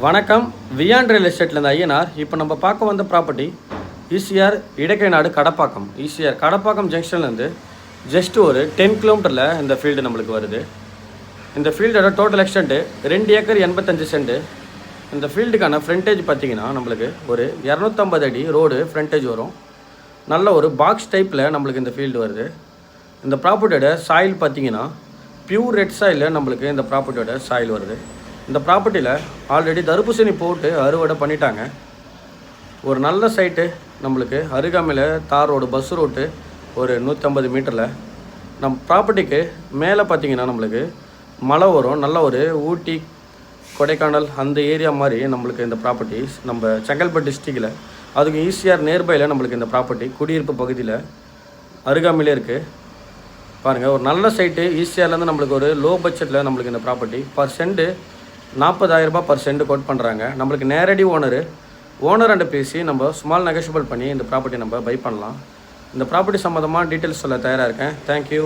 வணக்கம். வியான் ரியல் எஸ்டேட்லேருந்து ஐயனார். இப்போ நம்ம பார்க்க வந்த property ECR Idaikkainadu Kadappakkam. ECR Kadappakkam ஜங்ஷன்லேருந்து ஜஸ்ட் ஒரு 10 கிலோமீட்டரில் இந்த ஃபீல்டு நம்மளுக்கு வருது. இந்த ஃபீல்டோட டோட்டல் எக்ஸ்டென்ட்டு 2 ஏக்கர் 85 சென்ட். இந்த ஃபீல்டுக்கான ஃப்ரண்டேஜ் பார்த்திங்கன்னா நம்மளுக்கு ஒரு 250 அடி ரோடு ஃப்ரண்டேஜ் வரும். நல்ல ஒரு பாக்ஸ் டைப்பில் நம்மளுக்கு இந்த ஃபீல்டு வருது. இந்த ப்ராப்பர்ட்டியோட சாயில் பார்த்திங்கன்னா பியூர் ரெட் சாயிலில் நம்மளுக்கு இந்த ப்ராப்பர்ட்டியோட சாயில் வருது. இந்த ப்ராப்பர்ட்டியில் ஆல்ரெடி தர்பூசணி போட்டு அறுவடை பண்ணிட்டாங்க. ஒரு நல்ல சைட்டு நம்மளுக்கு அருகாமையில் தார் ரோடு பஸ் ரோட்டு ஒரு 150 மீட்டரில். நம்ம ப்ராப்பர்ட்டிக்கு மேலே பார்த்திங்கன்னா நம்மளுக்கு மழை வரும். நல்ல ஒரு ஊட்டி கொடைக்கானல் அந்த ஏரியா மாதிரி நம்மளுக்கு இந்த ப்ராப்பர்ட்டிஸ் நம்ம செங்கல்பட்டு டிஸ்ட்ரிக்டில் அதுக்கு ஈசிஆர் நியர்பையில் நம்மளுக்கு இந்த ப்ராப்பர்ட்டி குடியிருப்பு பகுதியில் அருகாமையிலே இருக்குது. பாருங்கள், ஒரு நல்ல சைட்டு ஈசிஆர்லேருந்து நம்மளுக்கு ஒரு லோ பட்ஜெட்டில் நம்மளுக்கு இந்த ப்ராப்பர்ட்டி பர் சென்ட் 40,000 ரூபாய் பர் சென்ட் கோட் பண்ணுறாங்க. நம்மளுக்கு நேரடி ஓனர்கிட்ட பேசி நம்ம ஸ்மால் நெகோஷியபிள் பண்ணி இந்த ப்ராப்பர்ட்டி நம்ம பை பண்ணலாம். இந்த ப்ராப்பர்ட்டி சம்மந்தமாக டீட்டெயில்ஸ் சொல்ல தயாராக இருக்கேன். தேங்க்யூ.